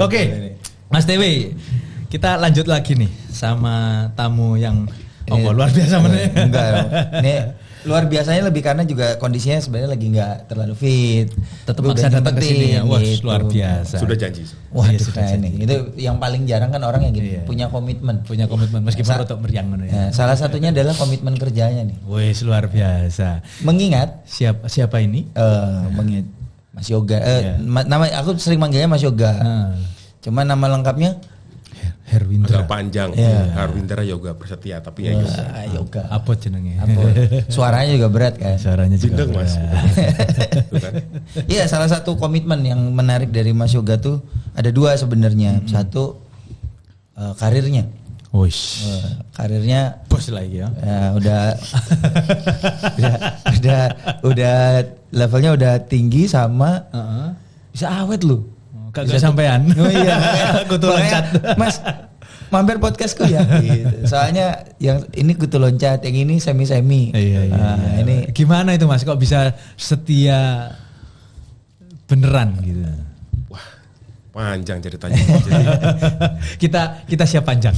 Oke, Mas Dewi, kita lanjut lagi nih sama tamu yang luar biasa bener. Enggak, ini luar biasanya lebih karena juga kondisinya sebenarnya lagi nggak terlalu fit. Tetap maksa datang ke sini ya. Wah, luar biasa. Sudah janji. Wah, Iya, sudah ini itu yang paling jarang kan orang yang gitu, punya komitmen. Punya komitmen meskipun untuk meriang ya. Salah satunya adalah komitmen kerjanya nih. Wih, luar biasa. Mengingat siapa ini? Mengingat Mas Yoga. Nama aku sering manggilnya Mas Yoga. Cuma nama lengkapnya Herwindra. Agak panjang. Herwindra Yoga Prasetya, tapi ya Yoga. Yoga. Apa jenenge? Suaranya juga berat kan? Suaranya juga Bindeng, Mas. Iya, salah satu komitmen yang menarik dari Mas Yoga tuh ada dua sebenarnya. Satu karirnya. Wish. Karirnya Bos lagi ya. Udah levelnya udah tinggi sama bisa awet loh. Kagak sampean. Oh iya, kutu loncat. Mas, mampir podcastku ya. Gitu. Soalnya yang ini kutu loncat, yang ini semi-semi. Iya. Ini gimana itu Mas? Kok bisa setia beneran gitu? Wah, panjang ceritanya. kita siap panjang.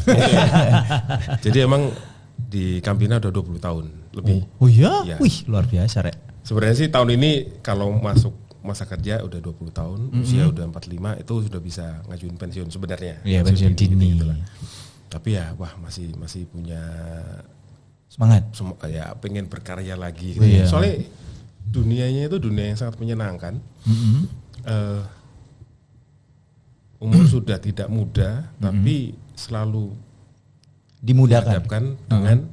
Jadi emang di Campina udah 20 tahun lebih. Oh iya? Ya. Wih, luar biasa, Rek. Sebenarnya sih tahun ini kalau masuk masa kerja udah 20 tahun, usia udah 45 itu sudah bisa ngajuin pensiun sebenarnya. Iya, pensiun dini. Gitu lah. Tapi ya wah masih punya semangat. Ya pengen berkarya lagi. Oh, iya. Soalnya dunianya itu dunia yang sangat menyenangkan. Umur sudah tidak muda, tapi selalu dimudahkan dengan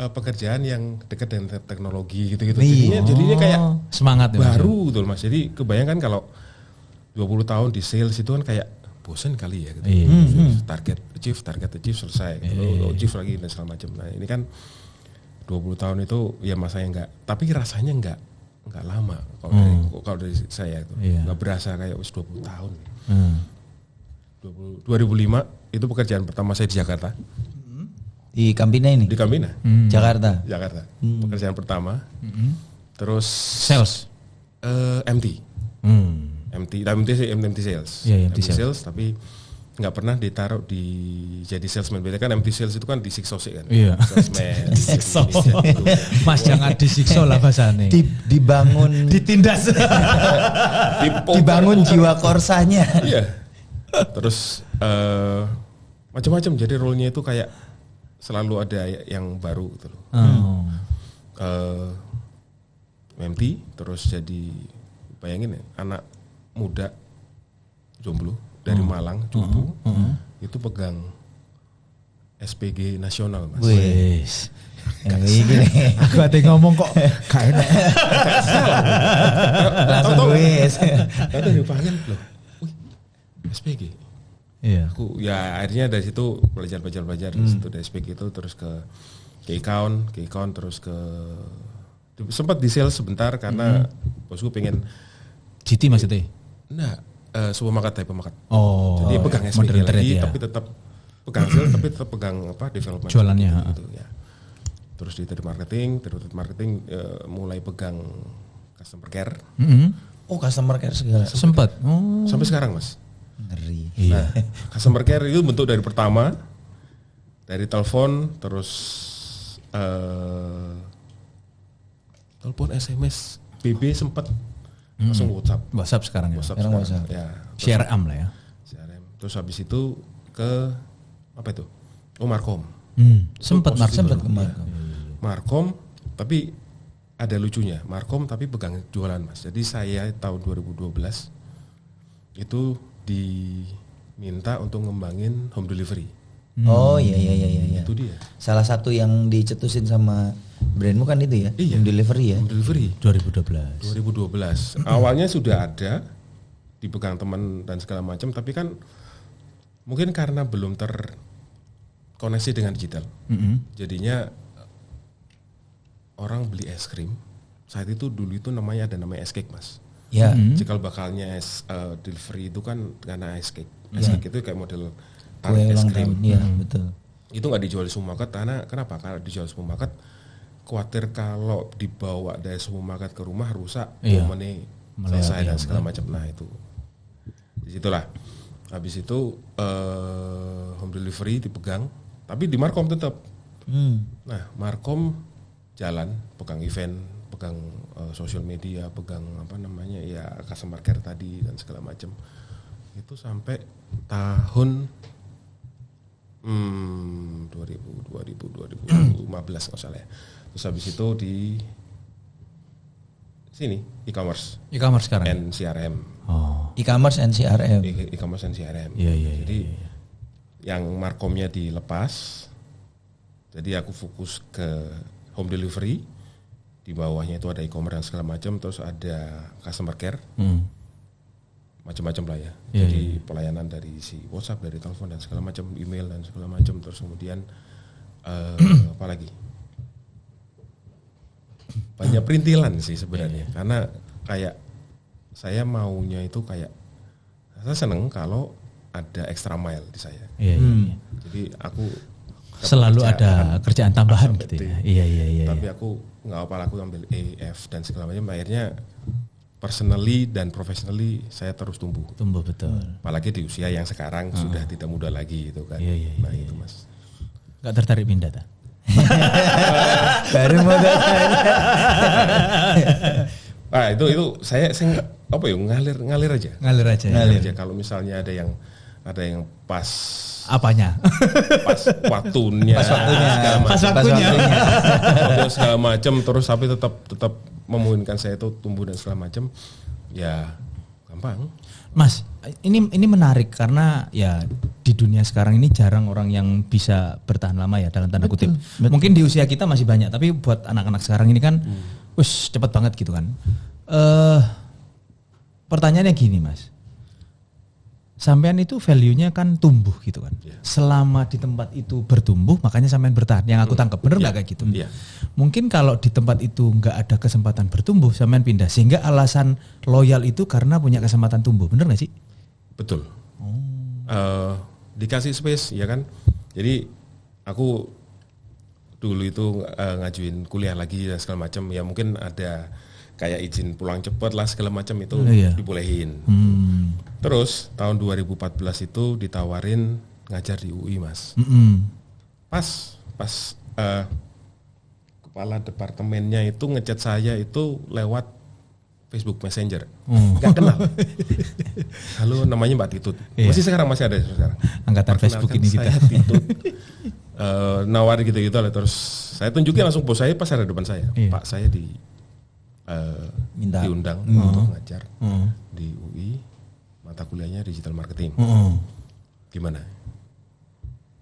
pekerjaan yang dekat dengan teknologi gitu-gitu. Jadinya kayak semangat baru gitu Mas. Jadi kebayangkan kalau 20 tahun di sales itu kan kayak bosen kali ya gitu. Target achieve selesai. Achieve lagi dan segala macam. Nah, ini kan 20 tahun itu ya masanya enggak, tapi rasanya enggak lama kalau dari saya itu. Enggak berasa kayak 20 tahun. 2005 itu pekerjaan pertama saya di Jakarta. Di Campina ini? Di Campina. Jakarta. Pekerjaan pertama. Terus sales. MT sales. Yeah, MT sales tapi nggak pernah ditaruh di jadi salesman. Beda kan MT sales itu kan disiksa sih kan. Iya. Disiksa. Mas jangan disiksa lah bahasanya. Dibangun. Ditindas. Dibangun jiwa korsanya. Iya. Terus macam-macam. Jadi role-nya itu kayak selalu ada yang baru gitu loh. MT terus jadi bayangin ya, anak muda jomblo dari Malang cupu itu pegang SPG nasional Mas. Wes. Aku ada ngomong kok gak enak. Langsung wes. Ada dipanggil loh. Wih, SPG. Iya. Aku ya akhirnya dari situ belajar di situ dari SPG itu terus ke account terus ke sempat di sales sebentar karena bosku pengen GT maksudnya? Enggak, supermarket. Oh. Jadi pegang SPG lagi ya. tapi tetap pegang sales tapi tetap pegang development jualannya gitu ya. Terus di trade marketing mulai pegang customer care. Oh, customer care segala. Sempat. Sampai sekarang Mas. Ngeri. Nah, customer care itu bentuk dari pertama dari telepon terus telepon SMS BB sempat langsung WhatsApp sekarang ya. sekarang. Ya, CRM lah ya. CRM. Terus habis itu ke apa itu? Markom. Sempat ke Markom tapi ada lucunya. Markom tapi pegang jualan Mas. Jadi saya tahun 2012 itu diminta untuk ngembangin home delivery. Oh iya. Itu dia. Salah satu yang dicetusin sama brandmu kan itu ya, Iya. home delivery ya. Home delivery 2012. Awalnya sudah ada dipegang teman dan segala macam, tapi kan mungkin karena belum terkoneksi dengan digital. Jadinya orang beli es krim. Saat itu dulu itu namanya es cake Mas. Ya. Cikal bakalnya delivery itu kan karena ice cake. Ice cake itu kayak model Kue es ulang krim. tahun. Iya, betul. Itu nggak dijual di supermarket karena kenapa? Karena dijual di supermarket khawatir kalau dibawa dari supermarket ke rumah rusak, momennya selesai dan segala macam. Nah itu, disitulah Habis itu home delivery dipegang, tapi di Markom tetap. Nah, Markom jalan, pegang event, pegang sosial media, pegang ya customer care tadi dan segala macam. Itu sampai tahun 2015 nggak salah ya. Terus habis itu di sini e-commerce sekarang. and CRM. E-commerce and CRM. E-commerce and CRM. Iya. Jadi yang Markomnya dilepas. Jadi aku fokus ke home delivery. Di bawahnya itu ada e-commerce dan segala macam, terus ada customer care. Macam-macam lah ya. Jadi pelayanan dari si WhatsApp, dari telepon dan segala macam, email dan segala macam, terus kemudian apa lagi? Banyak perintilan sih sebenarnya. Karena kayak saya maunya itu kayak saya seneng kalau ada extra mile di saya. Jadi aku selalu ada kerjaan tambahan gitu ya. Iya. Tapi aku nggak apa-apa, aku ambil EF dan segala macam. Akhirnya personally dan professionally saya terus tumbuh. Betul. Apalagi di usia yang sekarang sudah tidak muda lagi gitu kan. Iya. Itu Mas. Gak tertarik pindah tak? Baru mau itu saya apa ya ngalir aja. Ngalir aja. Kalau misalnya ada yang pas apanya? Pas waktunya. Segala macam, terus tapi tetap memungkinkan saya itu tumbuh dan segala macam, ya gampang. Mas, ini menarik karena ya di dunia sekarang ini jarang orang yang bisa bertahan lama ya dalam tanda kutip. Betul. Mungkin di usia kita masih banyak, tapi buat anak-anak sekarang ini kan, cepet banget gitu kan. Pertanyaannya gini Mas, sampean itu value-nya kan tumbuh gitu kan. Selama di tempat itu bertumbuh, makanya sampean bertahan. Yang aku tangkap bener nggak kayak gitu? Mungkin kalau di tempat itu nggak ada kesempatan bertumbuh, sampean pindah. Sehingga alasan loyal itu karena punya kesempatan tumbuh, bener nggak sih? Betul. Dikasih space, ya kan. Jadi aku dulu itu ngajuin kuliah lagi dan segala macam. Ya mungkin ada kayak izin pulang cepat lah segala macam itu dibolehin. Terus tahun 2014 itu ditawarin ngajar di UI Mas. Pas kepala departemennya itu ngechat saya itu lewat Facebook Messenger. Gak kenal. Halo, namanya Mbak Titut. Masih ada sekarang. Angkatan Facebook ini kita. Saya Titut. Nawarin gitu-gitu lah, terus saya tunjukin langsung bos saya pas ada depan saya. Pak, saya diundang untuk ngajar di UI, mata kuliahnya digital marketing. Gimana?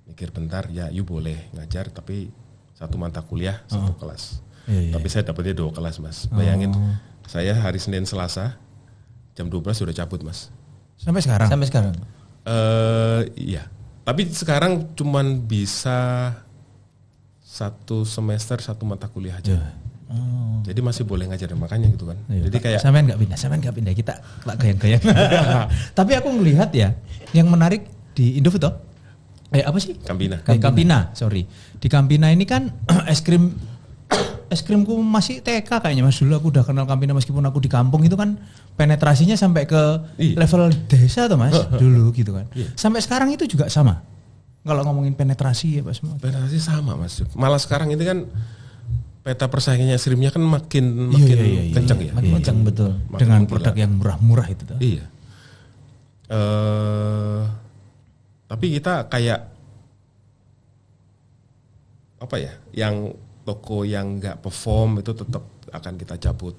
Mikir bentar, ya you boleh ngajar tapi satu mata kuliah satu kelas. Tapi saya dapatnya 2 kelas Mas. Bayangin saya hari Senin Selasa jam 12 sudah cabut Mas. Sampai sekarang? Iya. Tapi sekarang cuman bisa 1 semester 1 mata kuliah aja. Jadi masih boleh ngajar, makanya gitu kan. Jadi kayak sampean nggak pindah, kita gayang-gayang. Tapi aku ngelihat ya, yang menarik di Indofood apa sih? Campina, sorry. Di Campina ini kan es krimku masih TK kayaknya Mas. Dulu aku udah kenal Campina meskipun aku di kampung, itu kan penetrasinya sampai ke level desa tuh Mas dulu gitu kan. Sampai sekarang itu juga sama. Kalau ngomongin penetrasi ya Pak semua. Penetrasi sama Mas. Malah sekarang ini kan peta persaingannya es krimnya kan makin kencang ya. Makin kencang betul. Makin dengan gila. produk yang murah-murah itu tuh. Iya. Tapi kita kayak apa ya? Yang toko yang nggak perform itu tetap akan kita cabut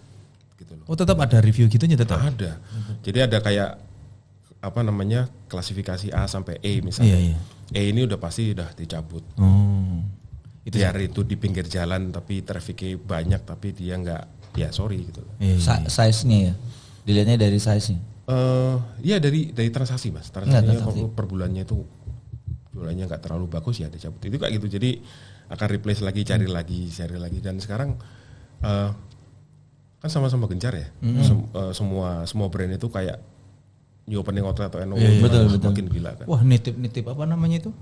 gitu loh. Oh, tetap ada review gitunya tetap? Ada. Jadi ada kayak apa namanya, klasifikasi A sampai E misalnya. E ini udah pasti udah dicabut. Itu biar itu di pinggir jalan tapi trafiknya banyak tapi dia nggak, ya sorry gitu. Size-nya ya, dilihatnya dari size-nya. Iya dari transaksi Mas. Transaksinya per bulannya itu jualannya nggak terlalu bagus ya dicabut. Itu kayak gitu. Jadi akan replace lagi, cari lagi. Dan sekarang kan sama-sama gencar ya. Semua brand itu kayak new opening outlet atau NO makin gila kan. Wah, nitip apa namanya itu?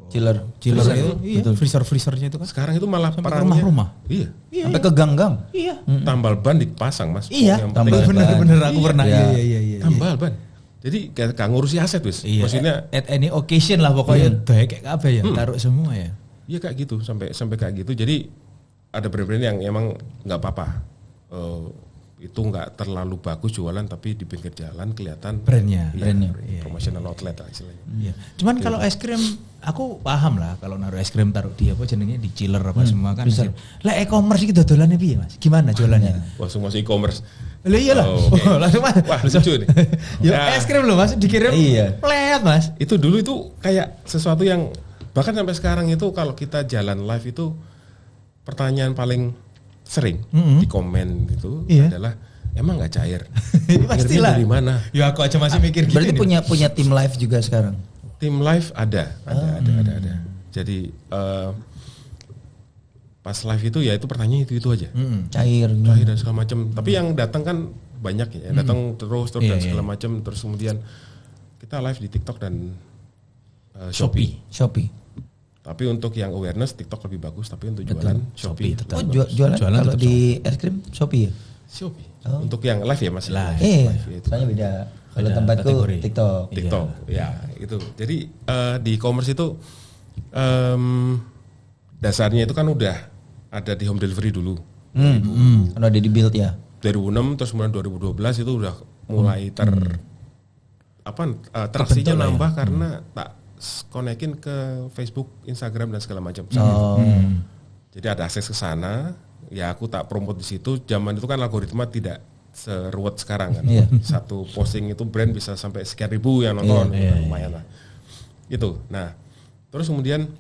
Chiller itu, iya. Freezer-freezernya itu kan. Sekarang itu malah sampai rumah-rumah. Iya. Sampai ke gang-gang. Iya. Tambal ban dipasang Mas. Iya. Bener aku pernah. Iya. Tambal ban. Jadi gak ngurusi aset wis. Iya, Maksudnya at any occasion lah pokoknya kayak apa ya, taruh semua ya. iya kayak gitu sampai kayak gitu. Jadi ada brand-brand yang emang nggak apa-apa. Itu nggak terlalu bagus jualan tapi di pinggir jalan kelihatan Brandnya. Promotional outlet lah istilahnya. Iya. Cuman kalau es krim aku paham lah kalau naruh es krim taruh di apa jenenge di chiller apa semua kan. Lah e-commerce iki dodolannya piye Mas? Gimana jualannya? Langsung masuk e-commerce. Lah iyalah. Okay. Langsung Mas. Wah, lucu nih. Ya es krim loh Mas dikirim. Plet Mas. Itu dulu itu kayak sesuatu yang bahkan sampai sekarang itu kalau kita jalan live itu pertanyaan paling sering di komen itu adalah emang nggak cair? Pastilah. Dari mana? Ya aku aja masih mikir gitu. Berarti punya tim live juga sekarang. Tim live ada. Jadi pas live itu ya itu pertanyaan itu aja. Cair dan segala macam. Tapi yang datang kan banyak ya, datang terus dan segala macam. Terus kemudian kita live di TikTok dan Shopee. Tapi untuk yang awareness TikTok lebih bagus, tapi untuk jualan Shopee. Oh jualan kalau di es krim Shopee ya? Shopee. Untuk yang live ya Mas. Live soalnya beda. Kalau tempatku TikTok. Ya itu. Jadi di e-commerce itu dasarnya itu kan udah ada di home delivery dulu. Kalau ada di build ya. 2006 terus kemudian 2012 itu udah mulai traksinya nambah karena tak konekin ke Facebook, Instagram dan segala macam. Jadi ada akses ke sana. Ya aku tak promote di situ. Zaman itu kan algoritma tidak seruwet sekarang kan. Satu posting itu brand bisa sampai sekian ribu yang nonton, lumayan lah. Itu. Nah, terus kemudian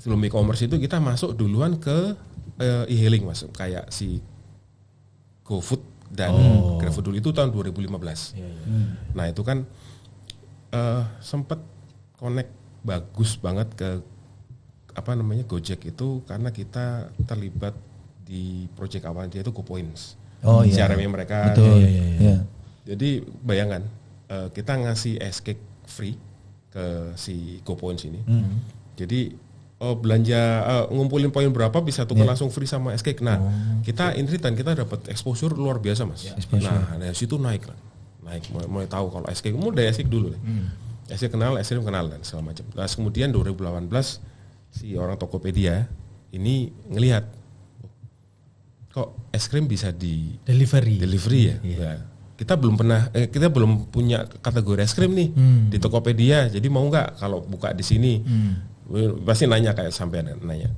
sebelum e-commerce itu kita masuk duluan ke e-hailing Mas, kayak si GoFood dan GrabFood dulu itu tahun 2015. Nah, itu kan sempat connect bagus banget ke Gojek itu karena kita terlibat di project awalnya itu GoPoints. CRM mereka. Betul. Jadi bayangkan kita ngasih es cake free ke si GoPoints ini. Jadi belanja ngumpulin poin berapa bisa tukar langsung free sama es cake. Nah, kita in return kita dapat exposure luar biasa Mas. Nah, dari situ naik mulai tahu kalau es cake. Mulai dari es cake dulu deh. Es krim kenal dan segala macam. Nah, kemudian 2018 si orang Tokopedia ini ngelihat kok es krim bisa di delivery ya. Nah, kita belum punya kategori es krim nih di Tokopedia. Jadi mau nggak kalau buka di sini? Pasti nanya kayak sampean nanya.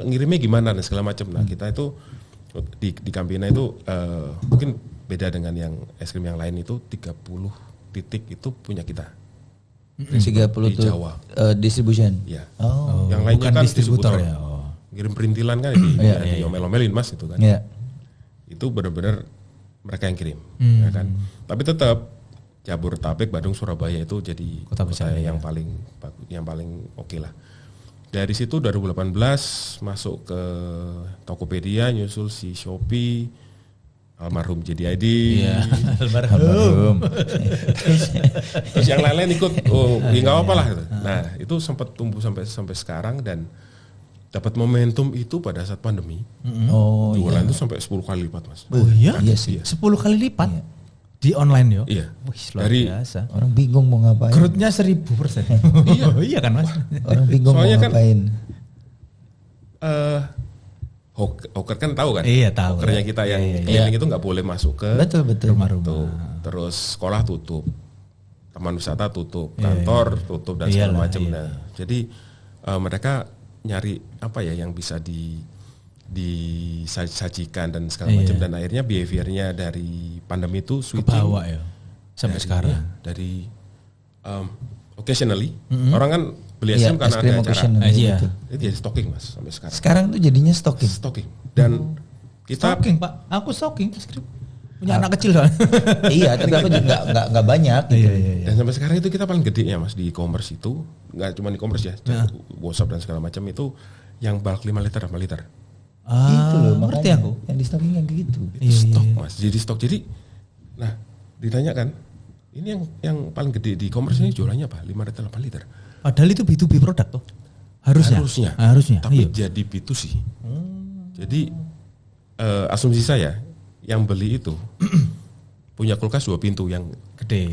Ngirimnya gimana dan segala macam. Nah, kita itu di Campina itu mungkin beda dengan yang es krim yang lain itu 30 titik itu punya kita. 30 di Jawa. Distribution. Ya. Yang lainnya kan distributor ya. Ngirim perintilan kan di omel-omelin Mas itu kan. Itu benar-benar mereka yang kirim, ya kan. Tapi tetap Jabodetabek, Bandung, Surabaya itu jadi kota yang paling oke lah. Dari situ 2018 masuk ke Tokopedia, nyusul si Shopee, almarhum JDID. Almarhum. Terus yang lain-lain ikut. Ya nggak apa-apa lah. Nah, itu sempat tumbuh sampai sekarang dan dapat momentum itu pada saat pandemi. Jualan itu sampai 10 kali lipat Mas. Iya sih. 10 kali lipat di online yo. Iya. Dari biasa. Orang bingung mau ngapain. Growth-nya 1000%. Iya kan Mas. Orang bingung soalnya mau ngapain. Hoker kan tahu kan? Iya tahu. Hokernya kita yang keliling itu nggak boleh masuk ke rumah-rumah. Terus sekolah tutup, taman wisata tutup, kantor tutup dan segala macam. Nah, jadi mereka nyari apa ya yang bisa disajikan dan segala macam dan akhirnya behaviornya dari pandemi itu switching kebawa ya sampai sekarang dari occasionally orang kan beli es krim karena ada acara itu jadi stocking Mas sampai sekarang tuh jadinya stocking dan kita stocking Pak aku stocking es krim punya anak kecil soalnya iya tapi aku juga nggak banyak gitu. Dan sampai sekarang itu kita paling gede ya Mas di e-commerce itu nggak cuma e-commerce ya WhatsApp dan segala macam itu yang bulk 5 liter itu loh ngerti aku yang di stocking yang gitu stok Mas jadi stok jadi nah ditanya kan ini yang paling gede di e-commerce ini jualannya apa 5 liter 8 liter padahal itu B2B produk tuh harusnya tapi jadi B2C jadi asumsi saya yang beli itu punya kulkas 2 pintu yang Gede.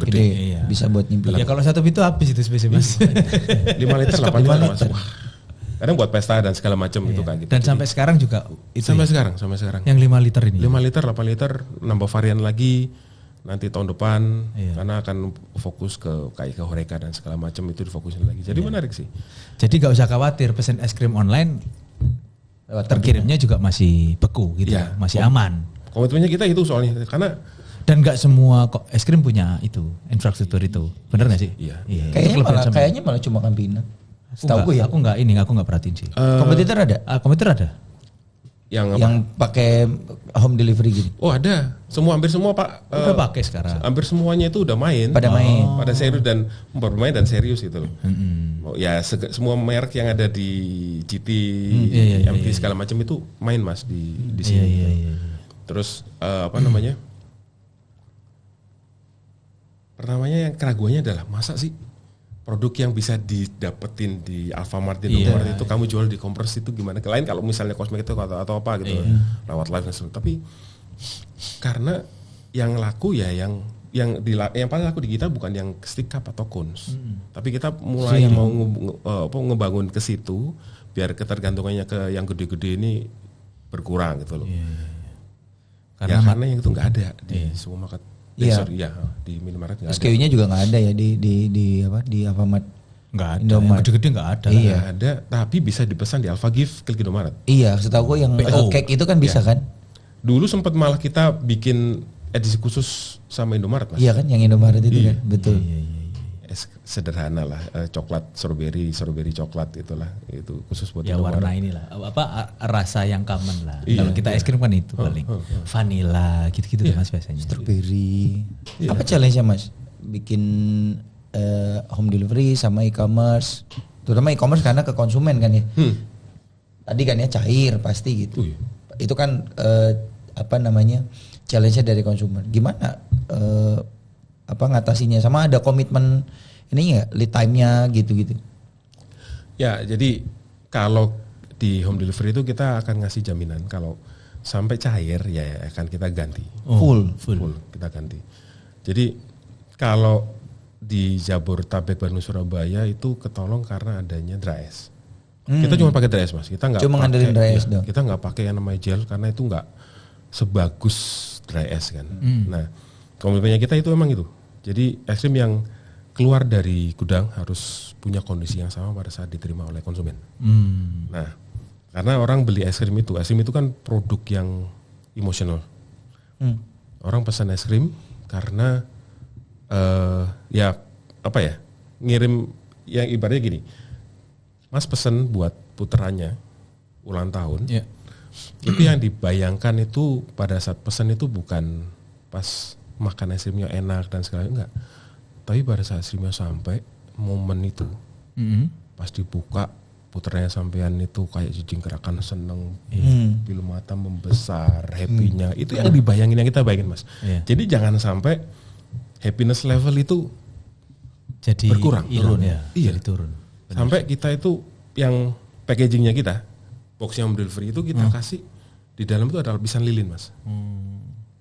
Iya. Bisa buat nyimpen. Ya kalau 1 pintu habis itu space Mas. 5 liter 8 liter Mas. Wah. Kadang buat pesta dan segala macam itu kayak gitu. Dan sampai sekarang juga itu. Sampai sekarang. Yang 5 liter ini. 5 liter, 8 liter, nambah varian lagi nanti tahun depan karena akan fokus ke kayak ke Horeca dan segala macam itu difokusin lagi. Jadi menarik sih. Jadi gak usah khawatir pesen es krim online terkirimnya juga masih beku gitu, masih aman. Komitmennya kita itu soalnya karena dan nggak semua es krim punya itu infrastruktur itu, benar nggak sih? Iya. Kayaknya malah cuma Campina. Setahu gue ya. Aku nggak perhatiin sih. Kompetitor ada? Kompetitor ada. Yang pakai home delivery gitu. Oh ada, hampir semua Pak. Udah pakai sekarang. Hampir semuanya itu udah main. Pada serius dan bermain dan serius gitu loh. Ya semua merek yang ada di GT, MT segala macam itu main Mas di sini. Iya. Terus Pertamanya yang keraguannya adalah masa sih produk yang bisa didapetin di Alfamart di Indomaret itu kamu jual di Kompres itu gimana? Lain kalau misalnya kosmetik itu atau apa gitu lewat live dan tapi karena yang laku ya yang paling laku di kita bukan yang stick cup atau cones, tapi kita mulai mau ngebangun ke situ biar ketergantungannya ke yang gede-gede ini berkurang gitu loh. Karena yang itu nggak ada di supermarket. Di minimarket nggak ada. SKU-nya juga nggak ada ya di Alfamart. Nggak ada. Yang gede-gede nggak ada. Iya ada, tapi bisa dipesan di Alfagift klik Indomaret. Iya, setahu gue yang cake itu kan bisa kan. Dulu sempat malah kita bikin edisi khusus sama Indomaret Mas. Iya kan, yang Indomaret itu kan, betul. Sederhana lah, coklat strawberry coklat itulah, itu khusus buat ya Indomaret. Warna inilah rasa yang common lah. Kalau kita es krim kan itu paling vanilla gitu-gitu Mas biasanya. Strawberry. Apa challenge-nya Mas? Bikin home delivery sama e-commerce, terutama e-commerce karena ke konsumen kan ya. Tadi kan ya cair pasti gitu. Itu kan challenge-nya dari konsumen. Gimana ngatasinya, sama ada komitmen ini ya, lead time-nya gitu-gitu. Ya, jadi kalau di home delivery itu kita akan ngasih jaminan kalau sampai cair ya akan kita ganti. Full kita ganti. Jadi kalau di Jabodetabek, Bandung, Surabaya itu ketolong karena adanya dry ice. Kita cuma pakai dry ice Mas. Kita nggak cuma ngandelin dry ice dong. Kita nggak pakai yang namanya gel karena itu nggak sebagus dry ice kan. Nah, komitmennya kita itu memang itu. Jadi es krim yang keluar dari gudang harus punya kondisi yang sama pada saat diterima oleh konsumen. Nah, karena orang beli es krim itu kan produk yang emosional. Orang pesan es krim karena ngirim yang ibaratnya gini, Mas pesen buat puterannya ulang tahun, itu yang dibayangkan itu pada saat pesan itu bukan pas makan es krimnya enak dan segala enggak. Tapi pada saat es krimnya sampai momen itu, pas dibuka puternya sampean itu kayak jingkrakan seneng, pilu mata membesar, happy-nya itu yang dibayangin, yang kita bayangin Mas. Jadi jangan sampai happiness level itu jadi berkurang, turun. Jadi turun. Sampai kita itu yang packagingnya kita, box yang delivery itu kita kasih di dalam itu ada lapisan lilin Mas.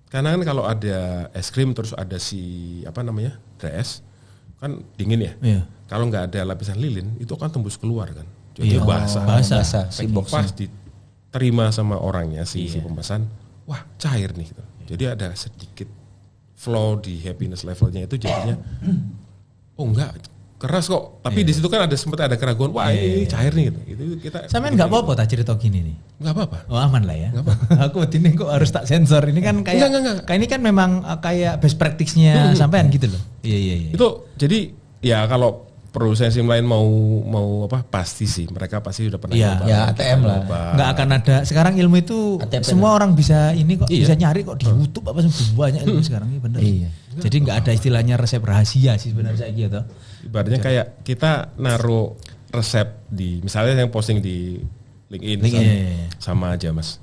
Karena kan kalau ada es krim terus ada dry ice kan dingin ya. Kalau nggak ada lapisan lilin itu akan tembus keluar kan. Jadi basah. Si box pas diterima sama orangnya si pemesan, wah cair nih gitu. Jadi ada sedikit flow di happiness levelnya itu jadinya enggak keras kok, tapi di situ kan sempat ada keraguan, wah ini cair nih gitu. Itu kita. Sampean nggak apa-apa tak cerita gini nih. Nggak apa-apa. Oh aman lah ya. Aku ini kok harus tak sensor. Ini kan kayak ini kan memang kayak best practice-nya sampean gitu loh. Iya. Itu jadi ya kalau perusahaan SIM lain mau pasti sih mereka pasti udah pernah nyoba. Ya ATM lah. Nggak akan ada. Sekarang ilmu itu ATP semua orang bisa ini kok bisa nyari kok di YouTube apa banyak ilmu sekarang ini bener. Iya. Jadi nggak ada istilahnya resep rahasia sih sebenarnya saya gitu. Ibaratnya kayak kita naruh resep di misalnya yang posting di LinkedIn sama aja Mas.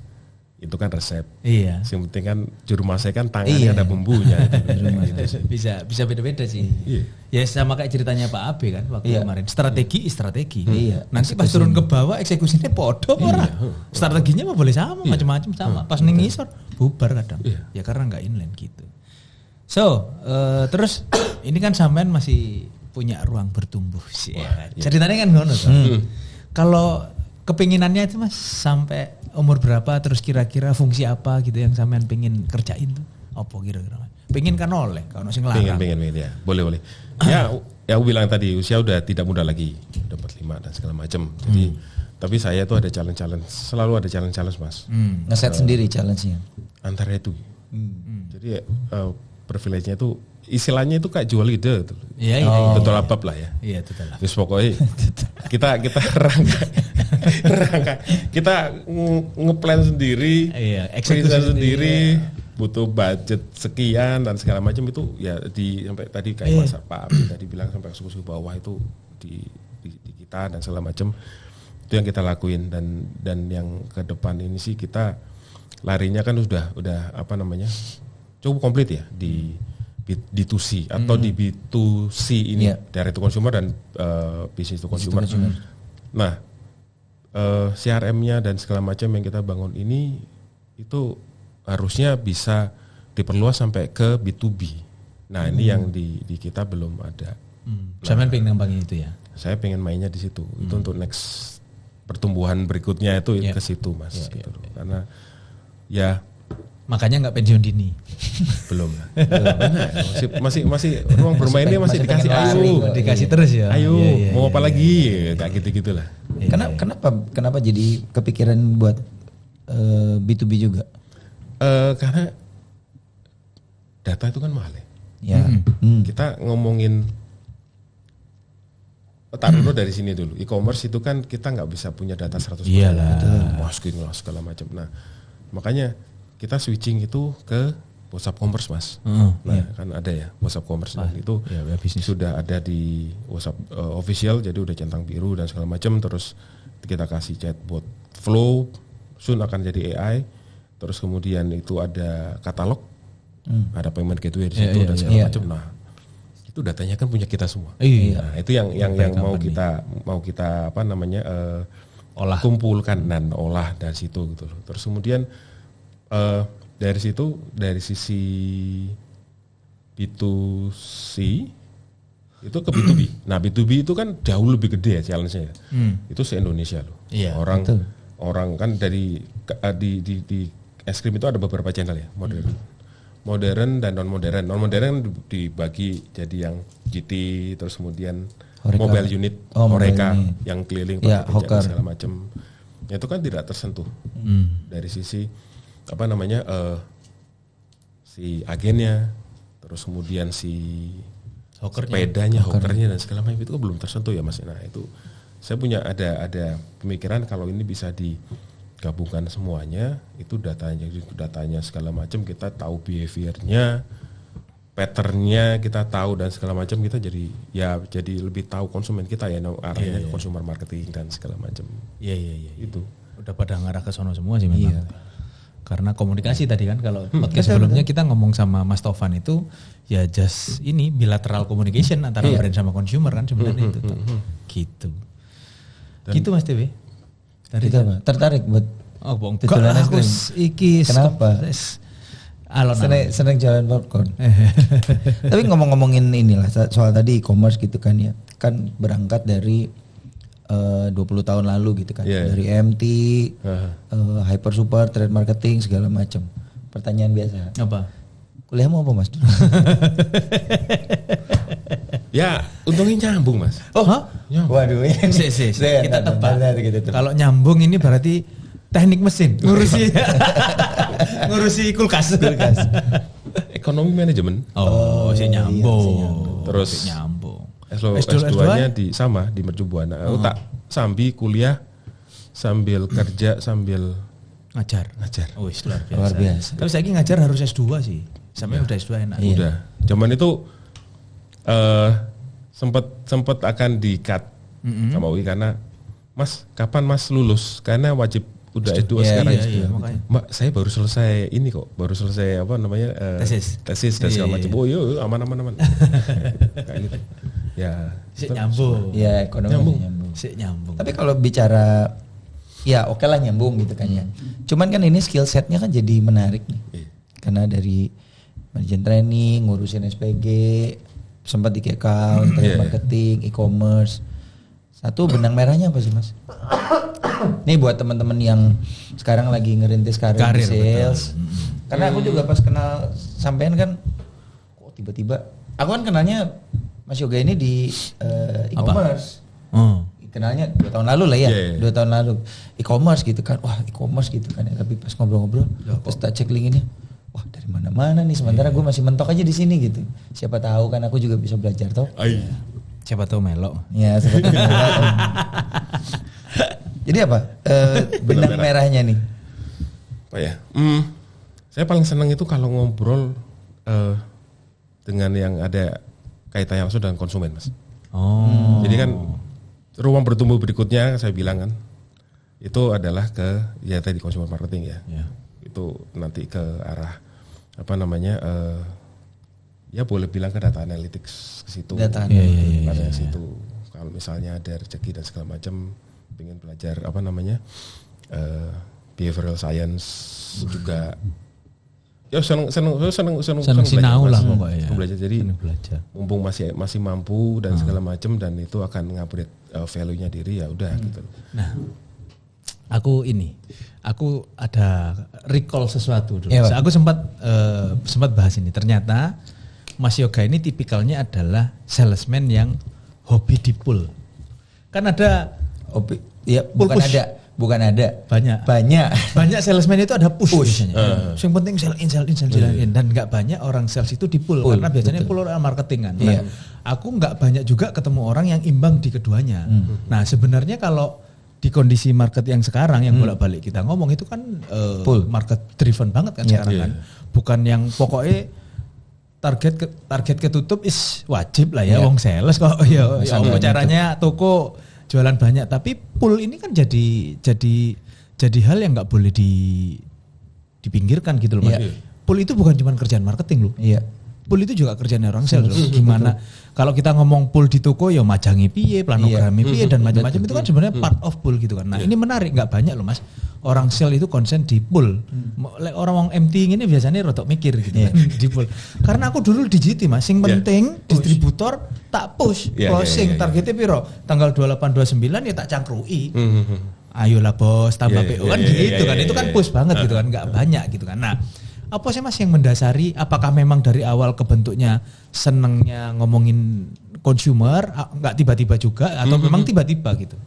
Itu kan resep. Iya. Yang penting kan juru masak kan tangannya ada bumbunya. bisa beda-beda sih. Iya. Ya sama kayak ceritanya Pak Abe kan waktu kemarin. Strategi. Iya. Nanti pas turun ke bawah eksekusinya podo ora. Strateginya mah boleh sama macam-macam sama. Pas ning ngisor bubar kadang. Ya karena nggak inline gitu. Terus ini kan sampean masih punya ruang bertumbuh sih. Ceritanya kan ngono tuh. Kalau kepinginannya itu Mas sampai umur berapa, terus kira-kira fungsi apa gitu yang sampean pengen kerjain tuh? Apa kira-kira? Pengen kan oleh, kalau sing larang. Pengen ya. Boleh. Ya aku bilang tadi usia udah tidak muda lagi, udah 45 dan segala macam. Jadi tapi saya tuh ada challenge, selalu ada challenge Mas. Ngeset sendiri challenge-nya. Antara itu. Jadi privilege-nya tuh istilahnya itu kayak jual ide gitu. Iya. Betul apa lah ya. Iya, betul lah. Terus pokoknya kita rangka kita ngeplan sendiri, eksekusi sendiri, butuh budget sekian dan segala macam itu ya sampai tadi kayak Mas Pak Abi tadi bilang sampai suku bawah itu di kita dan segala macam. Itu yang kita lakuin dan yang ke depan ini sih kita larinya kan udah apa namanya cukup komplit ya di B2C atau di B2C ini direct to consumer dan business to consumer. Nah CRM-nya dan segala macam yang kita bangun ini itu harusnya bisa diperluas sampai ke B2B. Nah ini yang di kita belum ada. Sampean pengen ngembangin itu ya? Saya pengen mainnya di situ. Itu untuk next pertumbuhan berikutnya itu ke situ Mas. Gitu. Karena ya makanya nggak pensiun dini. Belum lah. Masih ruang bermainnya masih dikasih dikasih terus ya. Ayo mau apa lagi kayak gitu-gitulah. Kenapa jadi kepikiran buat B2B juga? Karena data itu kan mahal ya. Kita ngomongin taruh dulu dari sini dulu. E-commerce itu kan kita nggak bisa punya data 100%. Iyalah. Masking lah segala macam. Nah, makanya kita switching itu ke WhatsApp Commerce Mas. Kan ada ya WhatsApp Commerce dan itu sudah ada di WhatsApp official, jadi udah centang biru dan segala macam. Terus kita kasih chatbot flow, soon akan jadi AI. Terus kemudian itu ada katalog, ada payment gateway di situ dan segala macam. Nah, itu datanya kan punya kita semua. Nah, itu yang mau kita apa namanya kumpulkan dan olah dari situ gitu loh. Terus kemudian dari situ dari sisi B2C itu ke B2B. Nah, B2B itu kan jauh lebih gede ya challenge-nya. Itu se-Indonesia loh. Orang kan dari di es krim itu ada beberapa channel ya, modern dan non modern. Non modern dibagi jadi yang GT, terus kemudian Horeca. Mobile unit, Horeca yang keliling pakai segala macam. Itu kan tidak tersentuh dari sisi apa namanya si agennya, terus kemudian si sepedanya, hokernya dan segala macam itu belum tersentuh ya Mas. Nah itu saya punya ada pemikiran kalau ini bisa digabungkan semuanya, itu datanya segala macam, kita tahu behaviornya, patternnya kita tahu dan segala macam, kita jadi lebih tahu konsumen kita ya, arahnya consumer marketing dan segala macam. Iya. Itu udah pada ngarah ke sono semua sih memang. Karena komunikasi tadi kan kalau podcast sebelumnya kita ngomong sama Mas Tovan itu ya just ini bilateral communication antara brand sama consumer kan sebenarnya itu. Gitu. Gitu Mas TW. Kita tertarik buat tujuan iki kenapa? Seneng jalan popcorn. Tapi ngomongin inilah soal tadi e-commerce gitu kan ya. Kan berangkat dari 20 tahun lalu gitu kan. Dari MT, hyper super, trade marketing segala macam. Pertanyaan biasa. Apa? Kuliahmu apa Mas? Ya, untungnya nyambung Mas. Waduh, kita tepat. Kalau nyambung ini berarti teknik mesin, ngurusi kulkas. Ekonomi manajemen. Sih nyambung. Terus nyambung. S2-nya di Mercu Buana. Tak sambil kuliah sambil kerja sambil ngajar. Oh, luar biasa. Tapi saya ngajar harus S2 sih. Sampai udah S2 enak. Udah. Zaman itu sempat akan di-cut sama UI karena Mas, kapan Mas lulus? Karena wajib udah S2 sekarang. Iya, Mbak, saya baru selesai ini kok. Baru selesai apa namanya? Tesis dan segala macam. Oh, iya, aman. Kayak gitu. Ya, nyambung. Ya, ekonomi nyambung. Tapi kalau bicara ya oke lah nyambung gitu kan ya. Cuman kan ini skill setnya kan jadi menarik nih. Karena dari manajemen training, ngurusin SPG, sempat di key account, trade marketing, e-commerce. Satu benang merahnya apa sih Mas? Nih buat teman-teman yang sekarang lagi ngerintis karir di sales. Betul. Karena aku juga pas kenal sampean kan, kok tiba-tiba, aku kan kenalnya Mas Yoga ini di e-commerce. Kenalnya 2 tahun lalu lah ya, 2 tahun lalu e-commerce gitu kan, wah e-commerce gitu kan ya. Tapi pas ngobrol-ngobrol, terus tak cek LinkedIn-nya, wah dari mana-mana nih. Sementara gue masih mentok aja di sini gitu. Siapa tahu kan aku juga bisa belajar toh. Siapa tahu melok. Ya, siapa tahu melok. Jadi apa benang merahnya nih? Apa ya? Saya paling senang itu kalau ngobrol dengan yang ada kaitannya langsung dengan konsumen, Mas. Jadi kan ruang bertumbuh berikutnya saya bilang kan itu adalah ke ya tadi consumer marketing ya. Itu nanti ke arah apa namanya ya boleh bilang ke data analytics ke situ. Data analytics situ. Kalau misalnya ada rezeki dan segala macam, pengen belajar apa namanya behavioral science juga. Ya seneng sinau lah pokoknya. Belajar jadi mumpung masih mampu dan segala macam dan itu akan ngupgrade value-nya diri ya udah gitu. Nah, aku ada recall sesuatu dulu. Aku sempat bahas ini. Ternyata Mas Yoga ini tipikalnya adalah salesman yang hobi di pull. Kan ada hobi, ya bukan ada. Banyak salesman itu ada push biasanya. Yang penting sell in dan nggak banyak orang sales itu di pull karena biasanya pull orang marketing kan. Nah, aku nggak banyak juga ketemu orang yang imbang di keduanya. Nah, sebenarnya kalau di kondisi market yang sekarang yang bolak-balik kita ngomong itu kan market driven banget kan sekarang kan. Bukan yang pokoknya target ketutup is wajib lah ya wong sales kok ya caranya toko jualan banyak, tapi pull ini kan jadi hal yang nggak boleh dipinggirkan gitu loh Mas. Pull itu bukan cuma kerjaan marketing loh. Pull itu juga kerjaan orang sales loh. Gimana kalau kita ngomong pull di toko ya majangi piye, planogrami piye dan macam-macam itu kan sebenarnya part of pull gitu kan. Nah, ini menarik, nggak banyak loh Mas. Orang sales itu konsen di pull. Orang empty ini biasanya rotok mikir gitu kan di pull. Karena aku dulu di GT Mas, yang penting distributor tak push, closing targetnya piro? Tanggal 28 29 ya tak cangkrui. Ayolah bos, tambah PO kan gitu kan. Itu kan push banget gitu kan, nggak banyak gitu kan. Nah, apa sih Mas yang mendasari? Apakah memang dari awal kebentuknya senengnya ngomongin consumer, nggak tiba-tiba juga atau memang tiba-tiba gitu?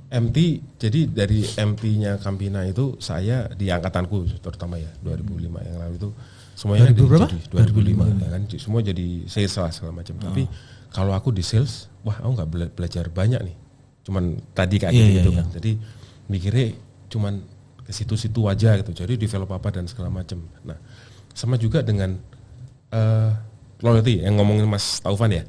MT, jadi dari MT-nya Campina itu saya di angkatanku terutama ya 2005 yang lalu itu semuanya 2005 ya kan, semua jadi sales lah segala macam. Tapi kalau aku di sales, wah aku nggak belajar banyak nih, cuman tadi kayak gitu kan. Jadi mikirnya cuman ke situ-situ aja gitu, jadi develop apa dan segala macam. Nah, sama juga dengan loyalty yang ngomongin Mas Taufan ya.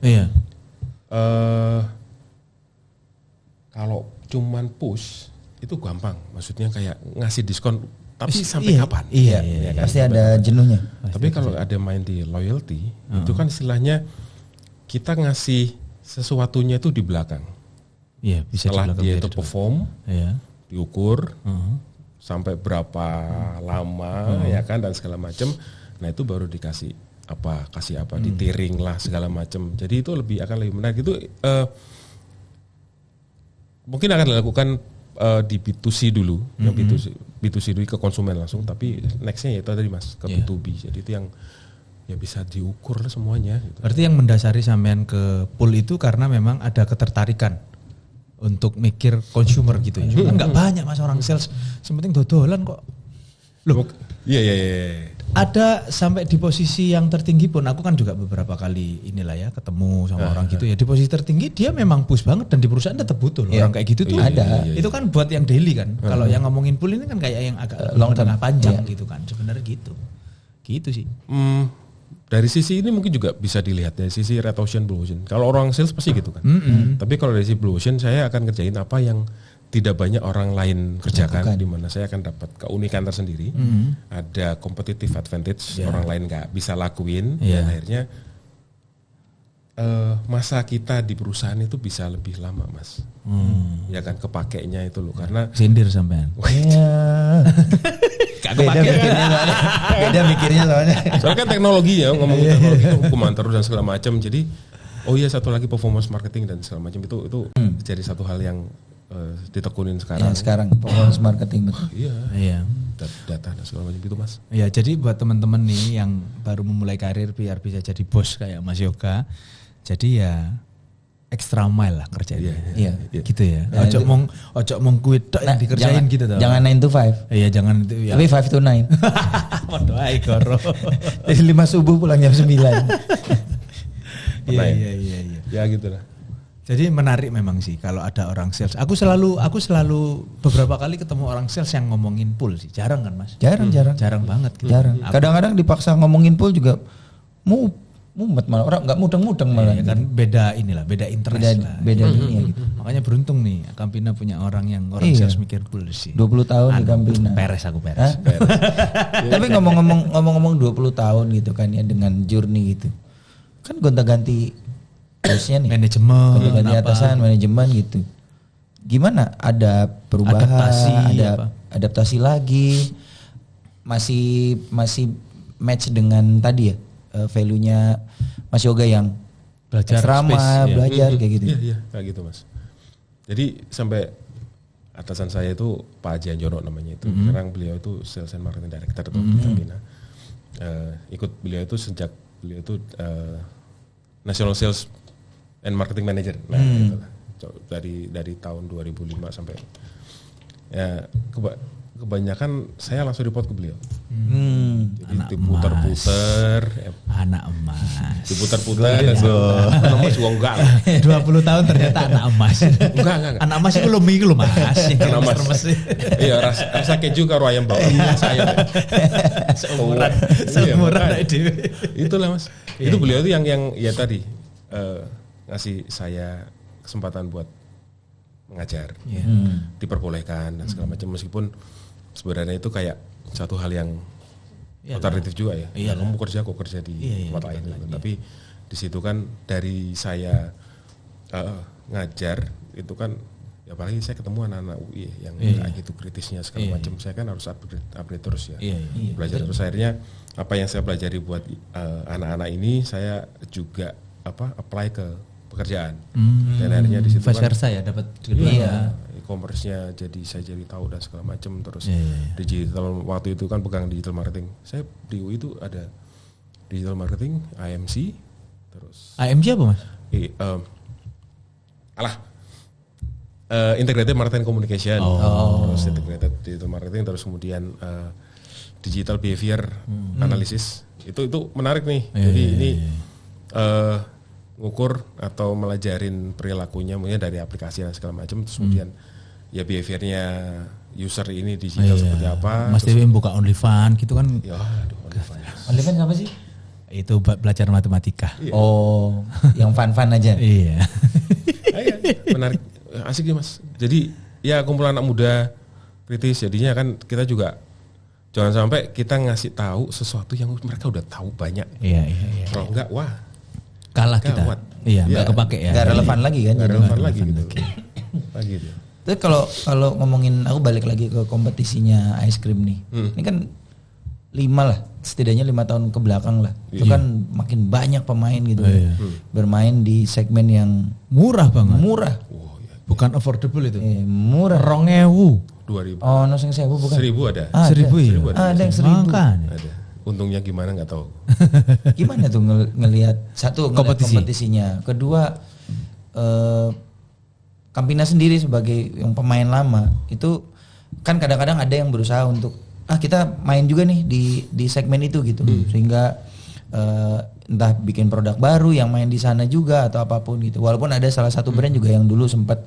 Kalau cuman push itu gampang, maksudnya kayak ngasih diskon, tapi sampai kapan? Ya kan? Pasti ada jenuhnya. Tapi kalau ada main di loyalty, itu kan istilahnya kita ngasih sesuatunya itu di belakang. Bisa setelah dia itu perform, diukur. Sampai berapa lama ya kan dan segala macam. Nah itu baru dikasih kasih apa di tiring lah segala macam. Jadi itu akan lebih menarik. Itu mungkin akan dilakukan di B2C dulu, yang B2C dulu ke konsumen langsung. Tapi nextnya itu tadi Mas ke B2B. Jadi itu yang ya bisa diukur lah semuanya. Gitu. Berarti yang mendasari sampean ke pull itu karena memang ada ketertarikan untuk mikir consumer gitu ya. Cuma nggak banyak Mas orang sales, yang penting dodolan kok. Loh. Iya. Ada sampai di posisi yang tertinggi pun, aku kan juga beberapa kali inilah ya ketemu sama orang gitu ya. Di posisi tertinggi dia memang push banget dan di perusahaan tetap butuh orang kayak gitu tuh ada. Itu kan buat yang daily kan. Kalau yang ngomongin pull ini kan kayak yang agak long tengah panjang gitu kan. Sebenarnya gitu. Gitu sih. Dari sisi ini mungkin juga bisa dilihat dari sisi red ocean, blue ocean. Kalau orang sales pasti gitu kan. Tapi kalau dari sisi blue ocean, saya akan kerjain apa yang tidak banyak orang lain kerjakan, di mana saya akan dapat keunikan tersendiri. Ada competitive advantage, orang lain nggak bisa lakuin. Dan akhirnya masa kita di perusahaan itu bisa lebih lama Mas. Ya kan kepakainya itu loh, karena sindir sampean. Beda mikirnya soalnya. Soalnya kan teknologi ya, ngomongin teknologi itu hukuman terus dan segala macam. Jadi satu lagi performance marketing dan segala macam itu jadi satu hal yang ditekunin sekarang. Ya, sekarang performance marketing betul. Iya. Data dan segala macam itu Mas. Ya jadi buat teman-teman nih yang baru memulai karir biar bisa jadi bos kayak Mas Yoga. Jadi ya extra mile lah kerjanya. Iya. Gitu ya. Ojo mong kuit yang dikerjain gitu toh. Jangan 9 to 5. Iya, jangan itu ya. Tapi 5 to 9. Waduh, ai koro. Jadi 5 subuh pulang jam 9. Iya. Ya gitulah. Jadi menarik memang sih kalau ada orang sales. Aku selalu beberapa kali ketemu orang sales yang ngomongin pool sih. Jarang kan Mas? Jarang banget. Gitu. Jarang. Kadang-kadang dipaksa ngomongin pool juga mumet malah orang nggak mudeng-mudeng malah. Kan beda interest lah. Beda dunia gitu. Makanya beruntung nih Campina punya orang sales mikir pool sih. 20 tahun di Campina. Peres. Tapi ngomong-ngomong 20 tahun gitu kan ya dengan journey gitu. Kan gonta-ganti bosnya nih, manajemen, atasan, manajemen gitu. Gimana? Ada perubahan, adaptasi lagi, masih match dengan tadi ya value-nya Mas Yoga yang belajar belajar kayak gitu. Iya, kayak gitu Mas. Jadi sampai atasan saya itu Pak Haji Anjono namanya itu. Sekarang beliau itu Sales and Marketing Director di Campina. Ikut beliau itu sejak beliau itu National Sales and Marketing Manager. Nah, itulah. Dari tahun 2005 sampai ya kebanyakan saya langsung report ke beliau. Jadi diputer-puter, anak emas. Diputer-puter dan emas juga enggak. 20 tahun ternyata anak emas. Enggak. Anak emas itu lo Mas. Anak emas. Iya, rasa keju karo ayam bawang saya. Seumuran dhewe. Itulah Mas. Itu beliau itu yang ya tadi ngasih saya kesempatan buat mengajar, diperbolehkan dan segala macam, meskipun sebenarnya itu kayak satu hal yang alternatif juga ya. Kamu kerja di tempat lain, tapi di situ kan dari saya ngajar itu kan, ya apalagi saya ketemu anak-anak UI yang kayak gitu kritisnya segala macam, saya kan harus upgrade terus ya, belajar terus. Akhirnya apa yang saya pelajari buat anak-anak ini saya juga apply ke pekerjaan, dan akhirnya di situ vice versa ya, dapat e-commerce-nya saya jadi tahu dan segala macam. Terus digital, waktu itu kan pegang digital marketing, saya di UI itu ada digital marketing, IMC, terus IMC apa Mas? Integrated Marketing Communication, terus integrated digital marketing, terus kemudian digital behavior analysis. Itu menarik nih. Jadi ini ngukur atau melajarin perilakunya mungkin dari aplikasi dan segala macam, terus kemudian ya behaviornya user ini digital seperti apa. Mas Dewi buka OnlyFans gitu kan? Ya, OnlyFans apa sih? Itu belajar matematika. Oh, yang fun-fun aja. Iya. Menarik, asik ya Mas. Jadi ya kumpulan anak muda kritis, jadinya kan kita juga jangan sampai kita ngasih tahu sesuatu yang mereka udah tahu banyak. Iya. Kalau enggak, wah kalah kita. Iya, enggak kepake ya. Enggak relevan lagi kan? Enggak relevan lagi gitu. Gitu. Tapi kalau ngomongin, aku balik lagi ke kompetisinya ice cream nih. Ini kan 5 lah, setidaknya 5 tahun ke belakang lah. Itu kan makin banyak pemain gitu. Bermain di segmen yang murah banget. Murah. Bukan affordable itu. Murah. 2.000. Oh, no sing 1.000 bukan. 1.000 ada. 1.000 ada yang 1.000. Ada. Untungnya gimana nggak tahu. Gimana tuh ngelihat satu kompetisinya, kedua Campina sendiri sebagai yang pemain lama itu kan kadang-kadang ada yang berusaha untuk kita main juga nih di segmen itu gitu, sehingga entah bikin produk baru yang main di sana juga atau apapun gitu. Walaupun ada salah satu brand juga yang dulu sempat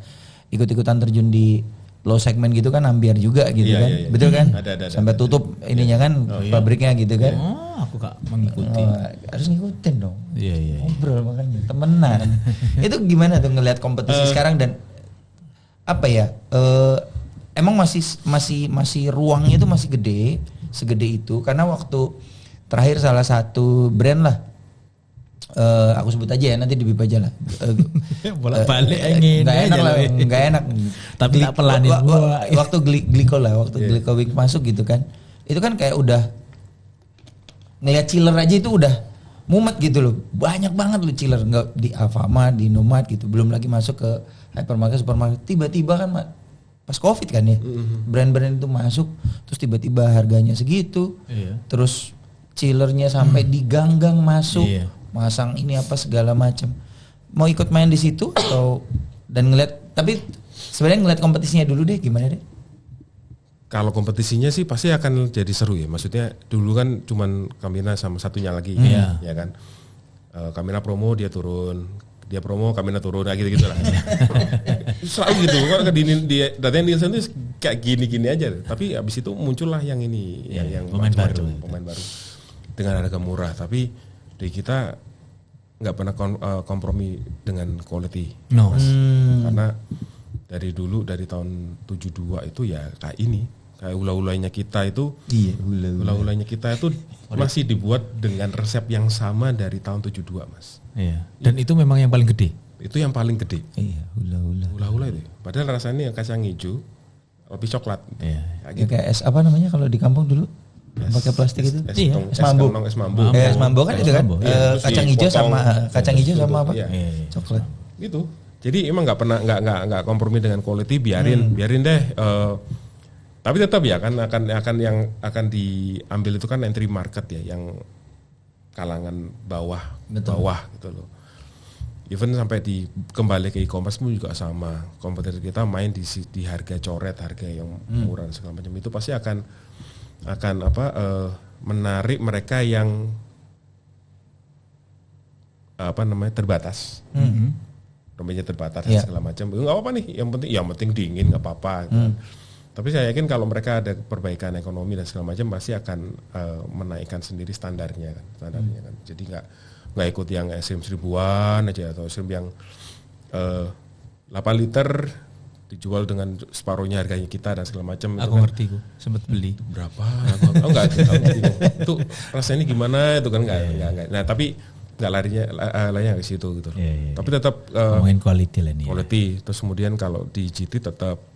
ikut-ikutan terjun di low segmen gitu kan, Ambiar juga gitu kan. Iya. Betul kan? Ada, sampai tutup ininya kan, pabriknya gitu kan. Aku gak mengikuti. Harus ngikutin dong. Iya. Ngobrol makanya, temenan. Itu gimana tuh ngelihat kompetisi sekarang, dan apa ya? Emang masih ruangnya itu masih gede, segede itu, karena waktu terakhir salah satu brand lah, aku sebut aja ya, nanti dibip aja lah. Bolak-balik ingin. Nggak enak. Tapi tak pelanin. Waktu Glico lah, waktu Glico Week masuk gitu kan. itu kan kayak udah ngeliat chiller aja itu udah mumet gitu loh. Banyak banget loh chiller, nggak di Alfamart, di Indomaret gitu. Belum lagi masuk ke hypermarket, supermarket. Tiba-tiba kan pas Covid kan ya, brand-brand itu masuk, terus tiba-tiba harganya segitu. Terus chillernya sampai di gang-gang masuk, masang ini apa segala macam. Mau ikut main di situ atau dan ngeliat, tapi sebenarnya ngeliat kompetisinya dulu deh, gimana deh? Kalau kompetisinya sih pasti akan jadi seru ya. Maksudnya dulu kan cuman Campina sama satunya lagi, ya kan. Campina promo dia turun, dia promo Campina turun, gitu lah. Selalu gitu. Kalau di datanya Nielsen itu kayak gini-gini aja. Tapi abis itu muncullah yang ini, yang pemain baru dengan harga murah. Tapi di kita nggak pernah kompromi dengan quality, karena dari dulu dari tahun 72 itu ya kayak ini. Kayak ula-ulanya kita itu, ula-ulanya kita itu masih dibuat dengan resep yang sama dari tahun 72 Mas. Iya. Dan itu memang yang paling gede. Itu yang paling gede. Iya, Ula-ula itu. Padahal rasanya yang kacang hijau, lebih coklat. Iya. Kayak es apa namanya kalau di kampung dulu? Pakai plastik itu? Es mambo. Es mambo kan itu kan? Kacang hijau sama apa? Coklat. Gitu. Jadi emang nggak kompromi dengan quality, biarin deh. Tapi tetap ya kan akan yang akan diambil itu kan entry market ya, yang kalangan bawah gitu loh. Even sampai kembali ke e-commerce pun juga sama. Kompetitor kita main di harga coret, harga yang murah segala macam, itu pasti akan menarik mereka yang terbatas. Domainnya terbatas segala macam. Enggak apa-apa nih, yang penting dingin enggak apa-apa. Tapi saya yakin kalau mereka ada perbaikan ekonomi dan segala macam pasti akan menaikkan sendiri standarnya kan. Jadi nggak ikut yang es krim 1000-an aja atau es krim yang 8 liter dijual dengan separuhnya harganya kita dan segala macam. Aku ngerti, gue sempet beli. Itu berapa? Aku nggak itu rasanya gimana itu kan nggak. Nah tapi nggak larinya ke situ gitu. Tapi tetap ngomongin quality lah nih. Quality. Terus kemudian kalau di GT tetap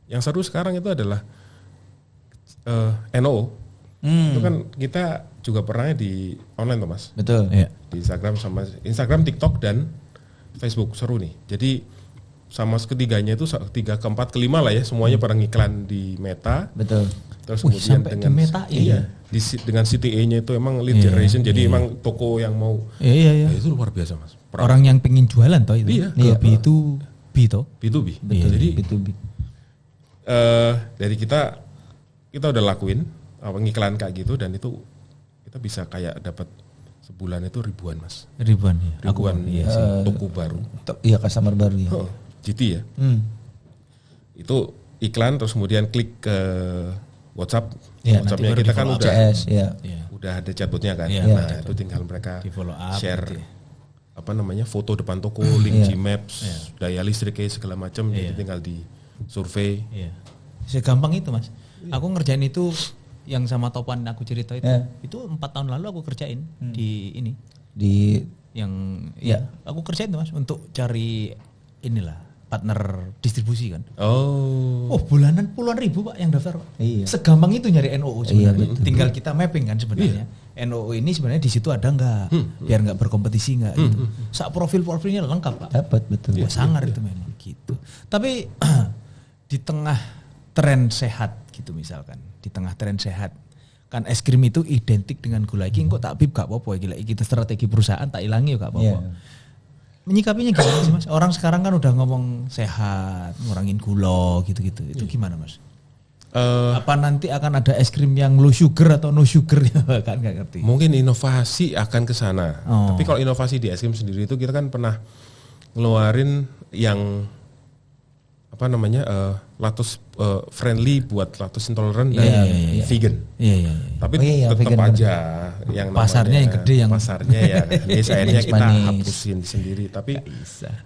yang seru sekarang itu adalah NO. Itu kan kita juga pernahnya di online tuh Mas. Betul. Di Instagram, TikTok dan Facebook, seru nih. Jadi sama ketiganya itu 3, ke-4, ke-5 lah ya, semuanya pada ngiklan di Meta. Betul. Terus kemudian dengan dengan CTA-nya itu emang lead generation, jadi emang toko yang mau itu luar biasa Mas. Orang yang pengen jualan toh itu. Ke B2B. Betul. Jadi B2B. Dari kita udah lakuin ngiklan kayak gitu, dan itu kita bisa kayak dapat sebulan itu ribuan Mas. Ribuan toko baru. Iya, customer baru ya. GT ya. Itu iklan, terus kemudian klik ke WhatsApp. WhatsApp-nya kita kan udah ada chatbotnya kan. Nah, itu tinggal mereka share foto depan toko, link Gmaps, daya listriknya segala macam, jadi tinggal di survei. Segampang itu Mas. Aku ngerjain itu yang sama Topan aku cerita itu 4 tahun lalu aku kerjain di ini. Aku kerjain tuh Mas untuk cari inilah partner distribusi kan. Bulanan puluhan ribu Pak yang daftar Pak. Segampang itu nyari NOO sebenarnya. Tinggal kita mapping kan sebenarnya. NOO ini sebenarnya di situ ada nggak, biar nggak berkompetisi nggak gitu. Sak profilnya lengkap Pak. Dapat betul. Sangar itu memang gitu. Tapi di tengah tren sehat gitu misalkan, di tengah tren sehat kan es krim itu identik dengan gula iki, kok tak bib gak apa-apa gila kita strategi perusahaan tak ilangi gak apa-apa. Menyikapinya gimana sih Mas? Orang sekarang kan udah ngomong sehat, ngurangin gula gitu-gitu. Itu gimana Mas? Apa nanti akan ada es krim yang low sugar atau no sugar kan nggak ngerti. Mungkin inovasi akan ke sana. Tapi kalau inovasi di es krim sendiri itu kita kan pernah ngeluarin yang lactose friendly buat lactose intolerant dan vegan. Tapi tetap aja yang pasarnya yang gede, yang pasarnya ya akhirnya kita hapusin sendiri. Tapi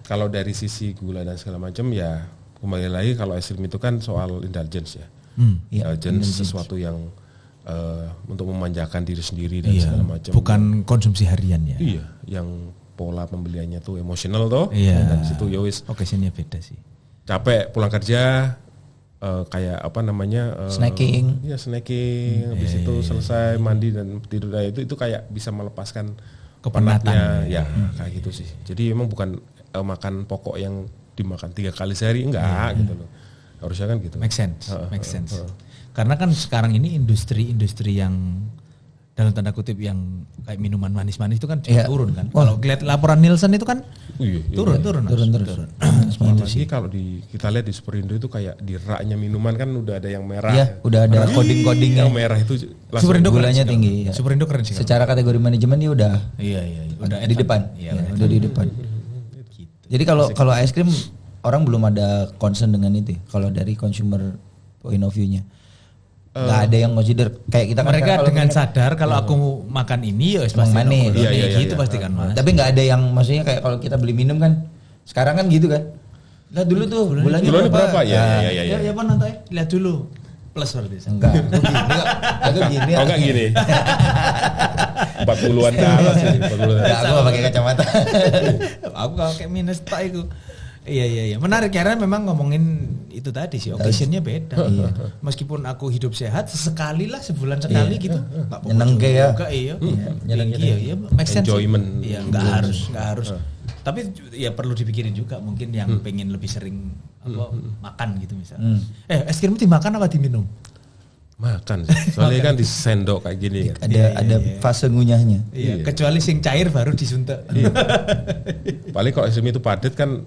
kalau dari sisi gula dan segala macam ya kembali lagi, kalau es krim itu kan soal indulgence ya. Indulgence sesuatu yang untuk memanjakan diri sendiri dan segala macam. Bukan konsumsi harian ya. Iya, yang pola pembeliannya tuh emosional toh. Dan situ ya wis occasionnya beda sih. Capek pulang kerja kayak apa namanya snacking. Ya snacking, habis itu selesai mandi dan tidur. Nah, itu kayak bisa melepaskan penatnya ya kayak gitu sih. Jadi emang bukan makan pokok yang dimakan 3 kali sehari enggak gitu loh. Harusnya kan gitu. Make sense. Karena kan sekarang ini industri yang dalam tanda kutip yang kayak minuman manis-manis itu kan juga turun kan. Kalau lihat laporan Nielsen itu kan turun. Apalagi kalau kita lihat di Superindo itu kayak di raknya minuman kan udah ada yang merah. Iya, udah ada coding-codingnya. Yang merah itu Superindo gulanya tinggi. Ya. Superindo keren sih. Secara kategori manajemen dia udah udah di depan. Udah di depan. Jadi kalau es krim orang belum ada concern dengan itu. Kalau dari consumer point of view-nya. Nggak ada yang consider kayak kita mereka dengan sadar kalau aku makan ini ya pasti manis gitu pasti kan Mas. Tapi nggak ada yang maksudnya kayak kalau kita beli minum kan sekarang kan gitu kan. Lihat dulu tuh bulannya berapa? Ya apa nanti lihat dulu plus berarti. Enggak. Aku gini. Oh enggak gini. 40-an ke atas sih. 40-an. Enggak, aku nggak pakai kacamata. Aku kalau kayak minus tak itu. Iya. Menarik karena memang ngomongin itu tadi sih, occasionnya beda. Iya. Meskipun aku hidup sehat, sesekali lah sebulan sekali gitu. Nyeneng ya. Iya. Iya. Make sense. Enjoyment. Iya, nggak harus. Tapi ya perlu dipikirin juga mungkin yang pengen lebih sering makan gitu misalnya. Es krim dimakan apa diminum? Makan sih. Soalnya kan di sendok kayak gini kan. Ada fase ngunyahnya. Iya. Kecuali sing cair baru disuntik. Iya. Paling kalau es krim itu padat kan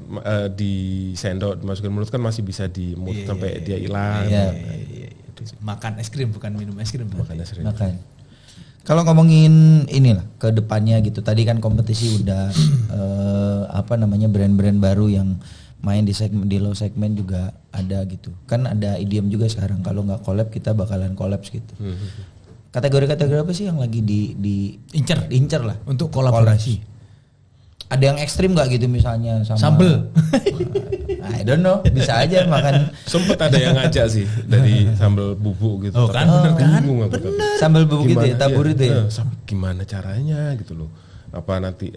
di sendok dimasukin mulut kan masih bisa dimut sampai dia hilang. Iya. Makan es krim bukan minum es krim. Makan es krim. Makan. Kalau ngomongin inilah ke depannya gitu. Tadi kan kompetisi udah brand-brand baru yang main di low segmen juga ada gitu. Kan ada idiom juga sekarang kalau nggak collab kita bakalan collapse gitu. Kategori-kategori apa sih yang lagi di incer lah untuk kolaborasi? Ada yang ekstrim nggak gitu misalnya sama sambel? I don't know, bisa aja makan. Sempet ada yang ngajak sih dari sambal bubuk gitu. Oh kan, bener kan? Sambal bubuk gitu ya, tabur itu ya. Gimana caranya gitu loh? Apa nanti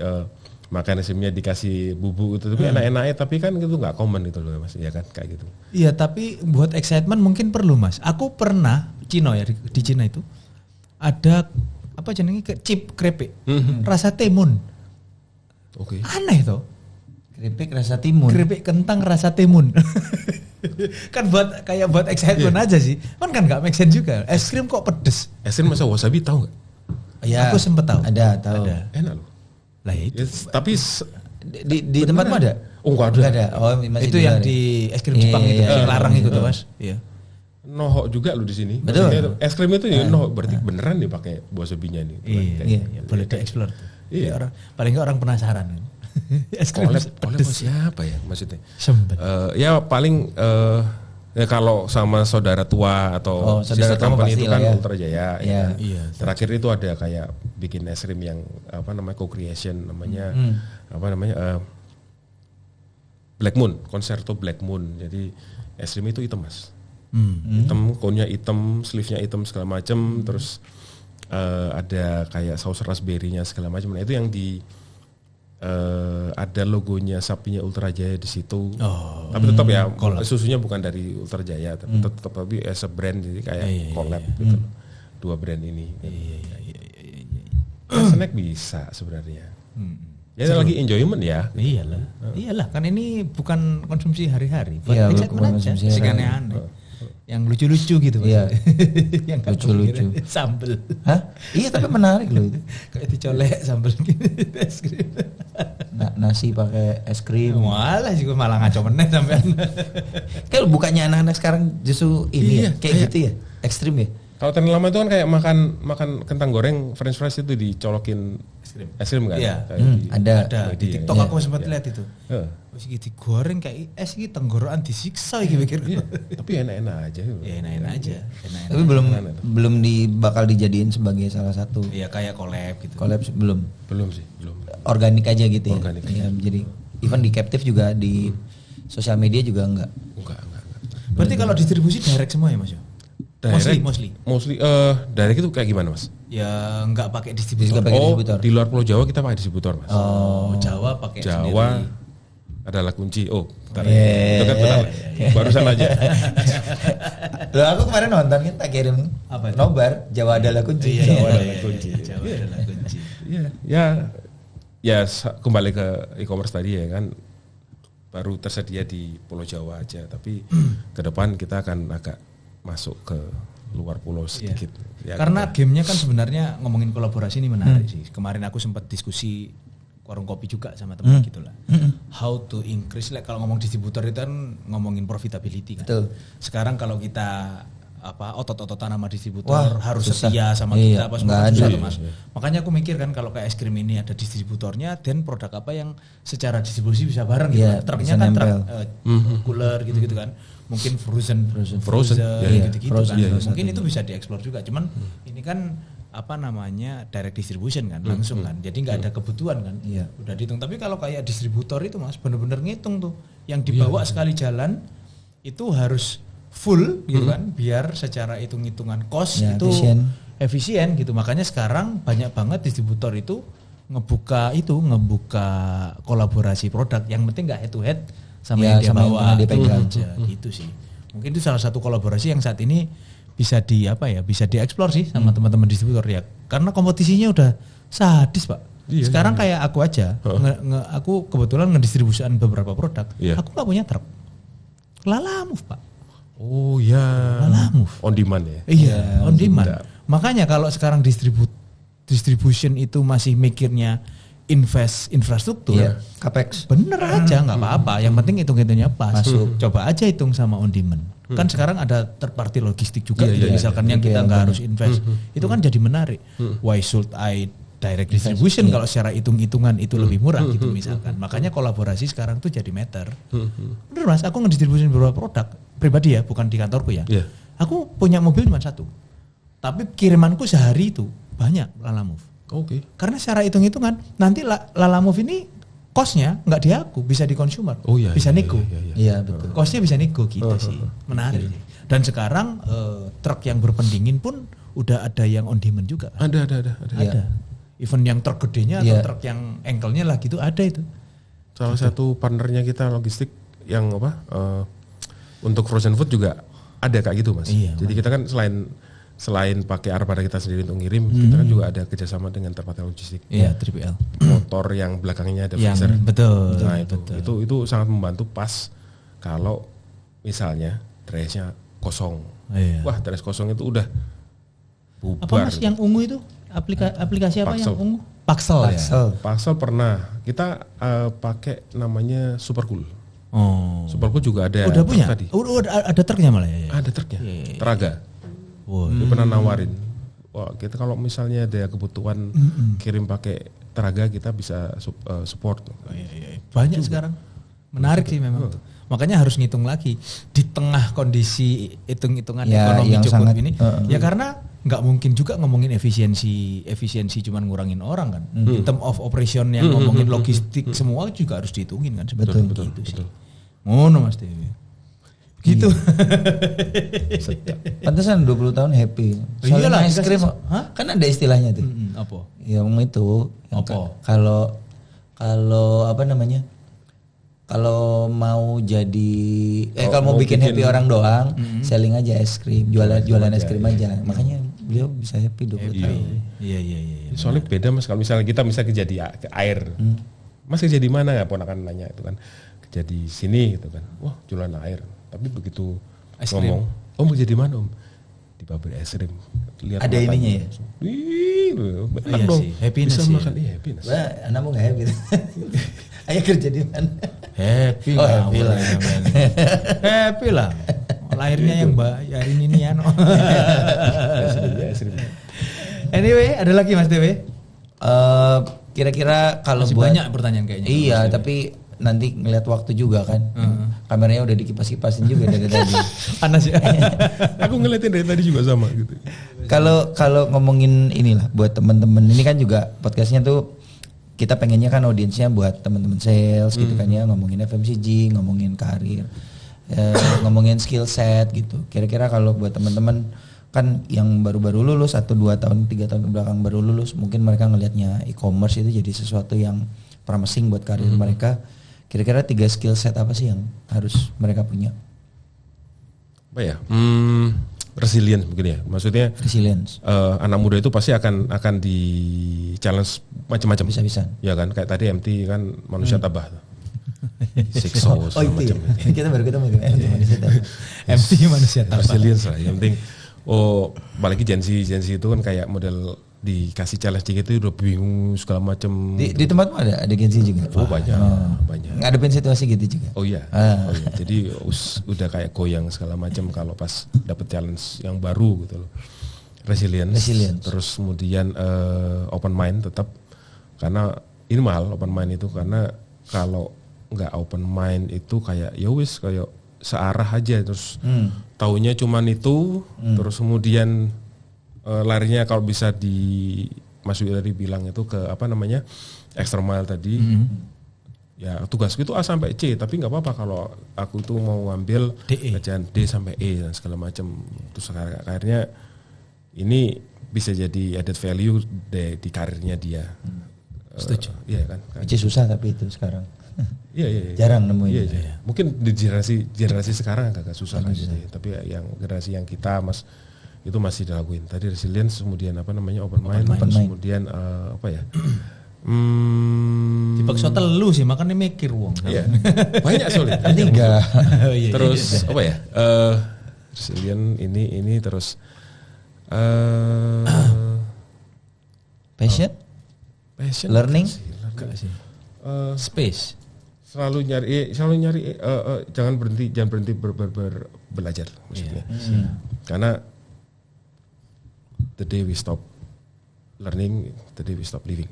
makan esimnya dikasih bubuk itu tapi enak-enaknya tapi kan itu nggak common gitu loh Mas ya kan kayak gitu. Iya tapi buat excitement mungkin perlu Mas. Aku pernah di Cina itu ada apa jenenge chip keripik rasa timun. Oke. Aneh toh. Keripik rasa timun. Keripik kentang rasa timun. Kan buat excitement aja sih. Kan nggak make sense juga. Es krim kok pedes. Es krim masa wasabi tahu nggak? Ya. Aku sempet tahu. Tahu. Enak loh. Lah itu. Tapi di tempatmu ada? Oh enggak ada. Oh, itu yang di es krim Jepang itu, larang itu tuh Mas. Iya. Nohok juga lu di sini. Betul. Es krim itu ya nohok berarti beneran nih pakai wasabinya nih. Iya. Boleh di-explore. Iya. Paling enggak orang penasaran kan. Es krim pedes siapa ya maksudnya? Ya paling ya kalau sama saudara tua atau saudara tua company itu kan ya. Ultra Jaya. Iya. Terakhir itu ada kayak bikin es krim yang co-creation namanya Black Moon, Concerto Black Moon. Jadi es krim itu hitam Mas. Hitam, cone-nya hitam, sleeve-nya hitam segala macam, terus ada kayak saus raspberry-nya segala macam. Nah itu yang ada logonya sapinya Ultra Jaya di situ. Tapi tetap ya susunya bukan dari Ultra Jaya, tapi tetap as a brand jadi kayak collab gitu. Dua brand ini. Snack bisa sebenarnya. Ya lagi enjoyment ya. Iyalah kan ini bukan konsumsi hari-hari. Iya, bukan konsumsi sih aneh-aneh. Yang lucu-lucu gitu Iya. Yang lucu-lucu. Sambel. Hah? Iya tapi menarik loh itu. Kayak dicolek sambel gitu es krim. Nasi pakai es krim. Malah juga malah ngaco meneh sampean. Kayak bukannya anak-anak sekarang justru ini ya, kayak gitu ya, ekstrim ya. Kalau tren lama itu kan kayak makan kentang goreng french fries itu dicolokin es krim kan? Iya. Ada di TikTok aku sempat lihat itu. Terus digoreng kayak es gitu tenggorokan disiksa iki pikir. Tapi enak-enak aja. Ya enak-enak aja. Tapi belum bakal dijadiin sebagai salah satu. Iya kayak collab gitu. Collab belum. Belum sih. Organik aja gitu ya. Organik. Ya, jadi even di Captive juga di sosial media juga enggak. Berarti kalau distribusi direct semua ya Mas? Mostly direct itu kayak gimana Mas? Ya enggak pakai distributor. Di luar Pulau Jawa kita pakai distributor Mas. Jawa pakai Jawa sendiri. adalah kunci. Oh, bentar. Itu kan benar. Barusan aja. Loh, aku kemarin nonton kan tak kirim Apa itu? nobar Jawa adalah kunci. Jawa adalah kunci. Jawa adalah kunci. Ya kembali ke e-commerce tadi ya kan, baru tersedia di Pulau Jawa aja, tapi ke depan kita akan agak masuk ke luar pulau sedikit. Ya, karena gamenya kan sebenarnya ngomongin kolaborasi ini menarik sih. Kemarin aku sempat diskusi warung kopi juga sama teman gitulah. How to increase, kalau ngomong distributor itu kan ngomongin profitability kan. Betul. Sekarang kalau kita otot-ototan sama distributor harus susah. setia sama Iya, kita apa nggak susah ada. tuh, Mas. Makanya aku mikir kan kalau kayak es krim ini ada distributornya, dan produk apa yang secara distribusi bisa bareng gitu. Iya, Truknya bisa kan nempel. truk cooler gitu-gitu kan. Mungkin frozen Iya, gitu-gitu frozen, kan. iya, Mungkin itu bisa dieksplor juga. Cuman ini kan direct distribution kan, langsung kan. Jadi nggak ada kebutuhan kan. Iya. Udah dihitung. Tapi kalau kayak distributor itu Mas bener-bener ngitung tuh. Yang dibawa sekali jalan itu harus full gitu kan, biar secara hitung-hitungan cost Ya, itu efisien gitu. Makanya sekarang banyak banget distributor itu ngebuka kolaborasi produk. Yang penting nggak head to head sama Ya, yang dia sama bawa yang dia pegang. aja gitu sih. Mungkin itu salah satu kolaborasi yang saat ini bisa dieksplor sih sama teman-teman distributor ya. Karena kompetisinya udah sadis, Pak. Sekarang kayak aku aja, aku kebetulan ngedistribusikan beberapa produk. Aku nggak punya truk. Lalamove, Pak. Oh ya. Lalamove. On demand ya. Iya, on demand. Makanya kalau sekarang distribution itu masih mikirnya invest infrastruktur, capex. bener aja nggak apa-apa. Yang penting hitung-hitungnya pas. Coba aja hitung sama on demand. Kan sekarang ada third party logistik juga. Misalkan yang kita nggak harus invest, itu kan jadi menarik. Why should I direct distribution kalau secara hitung-hitungan itu lebih murah gitu misalkan. Makanya kolaborasi sekarang tuh jadi matter. Bener Mas, aku ngedistribusin beberapa produk pribadi ya, bukan di kantorku ya. Aku punya mobil cuma satu, tapi kirimanku sehari itu banyak Lalamove. Oke. Karena secara hitung-hitungan nanti Lalamove ini cost-nya nggak di aku, bisa di consumer, bisa nego. Iya betul. Cost-nya bisa nego gitu sih, menarik. Dan sekarang truk yang berpendingin pun udah ada yang on demand juga. Ada. Even yang truk gedenya atau truk yang engkelnya lah gitu ada itu. Salah satu partnernya kita logistik yang untuk frozen food juga ada kayak gitu Mas. Jadi kita kan selain pakai armada kita sendiri untuk ngirim, kita kan juga ada kerjasama dengan third party logistik. Iya, 3PL. Motor yang belakangnya ada freezer. Betul. Nah itu sangat membantu pas kalau misalnya trace-nya kosong. Wah, trace kosong itu udah bubar. Apa Mas yang ungu itu? Aplikasi apa Paxel. yang ungu? Paxel. Paxel pernah. Kita pakai namanya Supercool. Oh. Supercool juga ada. Udah punya? Tadi. Udah ada truknya malah ya? Ada truknya. Teraga. Dia pernah nawarin. Wah, kita kalau misalnya ada kebutuhan kirim pakai Teraga, kita bisa support. Banyak sekarang. Menarik sih memang tuh. Makanya harus ngitung lagi di tengah kondisi hitung-hitungan ekonomi cukup ini. Ya karena nggak mungkin juga ngomongin efisiensi cuman ngurangin orang kan. In term of operation yang ngomongin logistik semua juga harus dihitungin kan. Betul. Sih. Ngono Mas Dewi. Gitu. Pantesan 20 tahun happy. Soalnya es krim, kan ada istilahnya tuh. Apa? Yang itu. Apa? Kalau apa namanya? Kalau mau jadi kalau mau bikin happy orang doang, selling aja es krim, jualan es krim aja. Makanya beliau bisa happy 20 tahun. Iya. Soalnya beda Mas, kalau misalnya kita kerja di air. Mas kerja di mana ya? Ponakan nanya itu kan. Kerja di sini gitu kan. Wah, jualan air. Tapi begitu ngomong, "Om kerja di mana, Om?" Di pabrik es krim. Lihat ada ininya ya. Enak dong. Happiness bisa ya. makan happiness. Wah, anakmu nggak happy. Ayo kerja di mana? Happy lah. Happy lah. Lahirnya yang bayarin ini ya. Anyway, ada lagi Mas Dewi? Kira-kira kalau masih buat banyak pertanyaan kayaknya. Iya, tapi nanti ngeliat waktu juga kan. Kameranya udah dikipas-kipasin juga dari tadi. Panas ya. Aku ngeliatin dari tadi juga sama gitu. Kalau ngomongin inilah buat teman-teman ini kan juga podcastnya tuh kita pengennya kan audiensnya buat teman-teman sales gitu kan ya, ngomongin FMCG, ngomongin karir, ngomongin skill set gitu. Kira-kira kalau buat teman-teman kan yang baru-baru lulus 1, 2 tahun, 3 tahun kebelakang baru lulus, mungkin mereka ngelihatnya e-commerce itu jadi sesuatu yang promising buat karir mereka. Kira-kira 3 skill set apa sih yang harus mereka punya? Apa ya? Resilience mungkin ya. Maksudnya resilience. Anak muda itu pasti akan di challenge macam-macam. Bisa-bisa. Ya kan, kayak tadi MT kan manusia tabah. Sikso segala macam. Kita baru ketemu itu manusia tabah. MT manusia tabah. Resilience lah. Yang penting apalagi Gen Z itu kan kayak model dikasih challenge dikit itu udah bingung segala macam. Di tempatmu ada Gen Z juga? Oh banyak. Ngadepin situasi gitu juga? Oh iya. Jadi udah kayak goyang segala macam kalau pas dapet challenge yang baru gitu loh. Resilience. Terus kemudian open mind tetap, karena ini mahal open mind itu, karena kalau nggak open mind itu kayak ya wis kayak searah aja terus taunya cuman itu terus kemudian larinya kalau bisa Mas Wili bilang itu ke apa namanya extra mile tadi. Ya tugasku itu A sampai C, tapi nggak apa-apa kalau aku tuh mau ngambil kerjaan D sampai E dan segala macam. Terus akhirnya ini bisa jadi added value di karirnya dia. Setuju. Iya kan. C susah tapi itu sekarang. Iya. Jarang nemuin. Iya. Mungkin di generasi sekarang agak susah kan gitu. Tapi yang generasi yang kita itu masih dilakuin. Tadi resilience, kemudian apa namanya open mind. Kemudian apa ya? Dipaksa telu sih, makanya mikir wong. Iya. Banyak soalnya. Tiga. Terus apa ya? Resilient ini terus passion, learning, space. Selalu nyari jangan berhenti belajar maksudnya. Karena the day we stop learning, the day we stop living.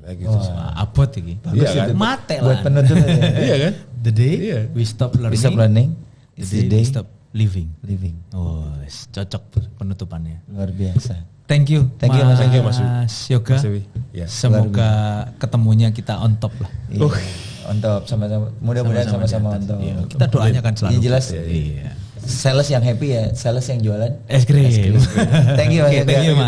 Kayak gitu. Abot iki. Iya kan? Mate lah. Buat penutup aja. Iya kan? The day we stop learning. It's the the day we stop living. Oh, cocok penutupannya. luar biasa. Thank you Mas Yoga. Ya. Semoga ketemunya kita on top lah. On top sama-sama. Mudah-mudahan sama-sama on top. Iya, kita doanya kan selalu. Yang jelas. Iya. Sales yang happy ya, sales yang jualan Es krim. Thank you Mas. Thank you Mas.